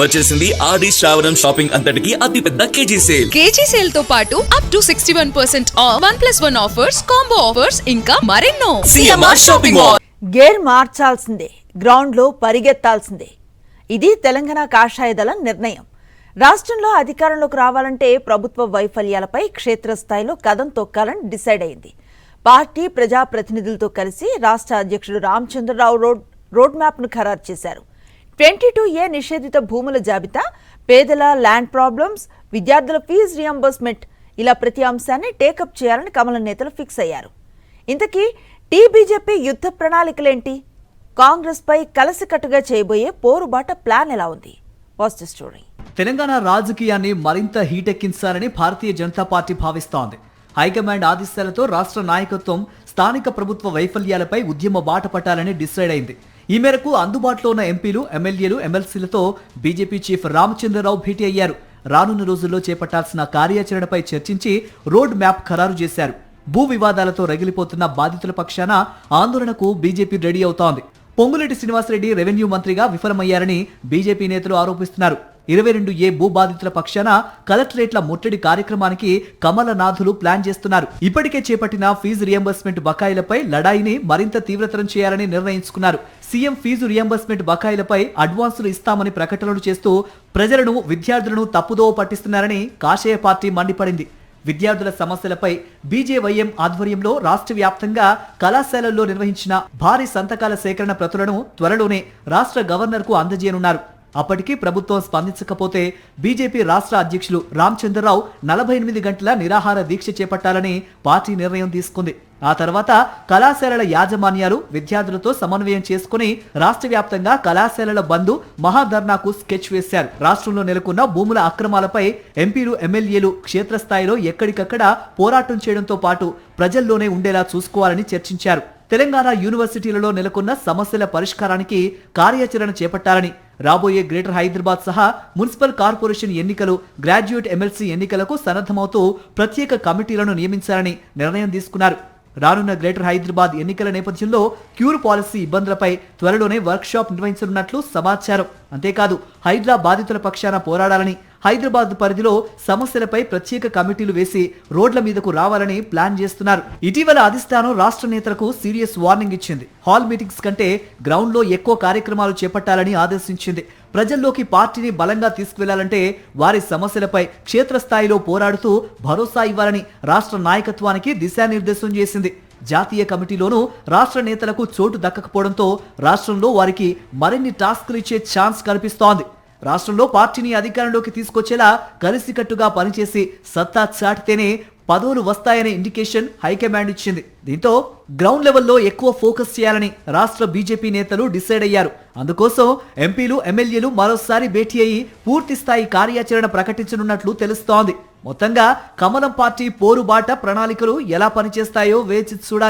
వచ్చేసింది ఆది శ్రావణం షాపింగ్ అంతటికి అతిపెద్ద కేజీ సేల్ తో పాటు up to 61% off 1+1 offers, combo offers ఇంకా మరెన్నో. CMR shopping mall. గేర్ మార్చాల్సిందే, గ్రౌండ్ లో పరిగెత్తాల్సిందే. ఇది తెలంగాణ కాషాయ దళం నిర్ణయం. రాష్ట్రంలో అధికారంలోకి రావాలంటే ప్రభుత్వ వైఫల్యాలపై క్షేత్రస్థాయిలో కదం తొక్కాలని డిసైడ్ అయింది. పార్టీ ప్రజాప్రతినిధులతో కలిసి రాష్ట్ర అధ్యక్షుడు రామచంద్రరావు రోడ్ మ్యాప్ ను ఖరారు చేశారు. 22A నిషేధిత భూముల జాబితా, పేదల ల్యాండ్ ప్రాబ్లమ్స్, విద్యార్థుల ఫీజు రియంబర్స్మెంట్ ఇలా ప్రతి అంశాన్ని టేకప్ చేయాలని కమలం నేతలు ఫిక్స్ అయ్యారు. ఇంతకీ బీజేపీ యుద్ధ ప్రణాళికలేంటి? కాంగ్రెస్ పై కలసికట్టుగా చేయబోయే పోరుబాట ప్లాన్ ఎలా ఉంది? Watch the story. తెలంగాణ రాజకీయాన్ని మరింత హీటెక్కించాలని భారతీయ జనతా పార్టీ భావిస్తోంది. హైకమాండ్ ఆదేశాలతో రాష్ట్ర నాయకత్వం స్థానిక ప్రభుత్వ వైఫల్యాలపై ఉద్యమ బాట పట్టాలని డిసైడ్ అయింది. ఈ మేరకు అందుబాటులో ఉన్న ఎంపీలు, ఎమ్మెల్యేలు, ఎమ్మెల్సీలతో బీజేపీ చీఫ్ రామచంద్రరావు భేటీ అయ్యారు. రానున్న రోజుల్లో చేపట్టాల్సిన కార్యాచరణపై చర్చించి రోడ్ మ్యాప్ ఖరారు చేశారు. భూ వివాదాలతో రగిలిపోతున్న బాధితుల పక్షాన ఆందోళనకు బీజేపీ రెడీ అవుతోంది. పొంగులేటి శ్రీనివాసరెడ్డి రెవెన్యూ మంత్రిగా విఫలమయ్యారని బీజేపీ నేతలు ఆరోపిస్తున్నారు. 22A భూ బాధితుల పక్షాన కలెక్టరేట్ల ముట్టడి కార్యక్రమానికి కమలనాథులు ప్లాన్ చేస్తున్నారు. ఇప్పటికే చేపట్టిన ఫీజు రియంబర్స్మెంట్ బకాయిలపై లడాయిని మరింత తీవ్రతరం చేయాలని నిర్ణయించుకున్నారు. సీఎం ఫీజు రియంబర్స్మెంట్ బకాయిలపై అడ్వాన్సులు ఇస్తామని ప్రకటనలు చేస్తూ ప్రజలను, విద్యార్థులను తప్పుదోవ పట్టిస్తున్నారని కాషాయ పార్టీ మండిపడింది. విద్యార్థుల సమస్యలపై బీజేవైఎం ఆధ్వర్యంలో రాష్ట్ర వ్యాప్తంగా కళాశాలల్లో నిర్వహించిన భారీ సంతకాల సేకరణ ప్రతులను త్వరలోనే రాష్ట్ర గవర్నర్కు అందజేయనున్నారు. అప్పటికీ ప్రభుత్వం స్పందించకపోతే బీజేపీ రాష్ట్ర అధ్యక్షులు రామచంద్రరావు 48 గంటల నిరాహార దీక్ష చేపట్టాలని పార్టీ నిర్ణయం తీసుకుంది. ఆ తర్వాత కళాశాలల యాజమాన్యాలు విద్యార్థులతో సమన్వయం చేసుకుని రాష్ట్ర వ్యాప్తంగా కళాశాలల బంద్, మహాధర్నాకు స్కెచ్ వేశారు. రాష్ట్రంలో నెలకొన్న భూముల అక్రమాలపై ఎంపీలు, ఎమ్మెల్యేలు క్షేత్రస్థాయిలో ఎక్కడికక్కడ పోరాటం చేయడంతో పాటు ప్రజల్లోనే ఉండేలా చూసుకోవాలని చర్చించారు. తెలంగాణ యూనివర్సిటీలలో నెలకొన్న సమస్యల పరిష్కారానికి కార్యాచరణ చేపట్టాలని, రాబోయే గ్రేటర్ హైదరాబాద్ సహా మున్సిపల్ కార్పొరేషన్ ఎన్నికలు, గ్రాడ్యుయేట్ ఎమ్మెల్సీ ఎన్నికలకు సన్నద్ధమవుతూ ప్రత్యేక కమిటీలను నియమించాలని నిర్ణయం తీసుకున్నారు. రానున్న గ్రేటర్ హైదరాబాద్ ఎన్నికల నేపథ్యంలో క్యూర్ పాలసీ ఇబ్బందులపై త్వరలోనే వర్క్ షాప్ నిర్వహించనున్నట్లు సమాచారం. అంతేకాదు హైదరాబాద్ బాధితుల పక్షాన పోరాడాలని, హైదరాబాద్ పరిధిలో సమస్యలపై ప్రత్యేక కమిటీలు వేసి రోడ్ల మీదకు రావాలని ప్లాన్ చేస్తున్నారు. ఇటీవల అధిష్టానం రాష్ట్ర నేతలకు సీరియస్ వార్నింగ్ ఇచ్చింది. హాల్ మీటింగ్స్ కంటే గ్రౌండ్ లో ఎక్కువ కార్యక్రమాలు చేపట్టాలని ఆదేశించింది. ప్రజల్లోకి పార్టీని బలంగా తీసుకువెళ్లాలంటే వారి సమస్యలపై క్షేత్రస్థాయిలో పోరాడుతూ భరోసా ఇవ్వాలని రాష్ట్ర నాయకత్వానికి దిశానిర్దేశం చేసింది. జాతీయ కమిటీలోనూ రాష్ట్ర నేతలకు చోటు దక్కకపోవడంతో రాష్ట్రంలో వారికి మరిన్ని టాస్క్లు ఇచ్చే ఛాన్స్ కనిపిస్తోంది. రాష్ట్రంలో పార్టీని అధికారంలోకి తీసుకొచ్చేలా కలిసికట్టుగా పనిచేసి సత్తా చాటితేనే పదవులు వస్తాయనే ఇండికేషన్ హైకమాండ్ ఇచ్చింది. దీంతో గ్రౌండ్ లెవెల్లో ఎక్కువ ఫోకస్ చేయాలని రాష్ట్ర బీజేపీ నేతలు డిసైడ్ అయ్యారు. అందుకోసం ఎంపీలు, ఎమ్మెల్యేలు మరోసారి భేటీ అయ్యి పూర్తి స్థాయి కార్యాచరణ ప్రకటించనున్నట్లు తెలుస్తోంది. మొత్తంగా కమలం పార్టీ పోరుబాట ప్రణాళికలు ఎలా పనిచేస్తాయో వేచి చూడాలి.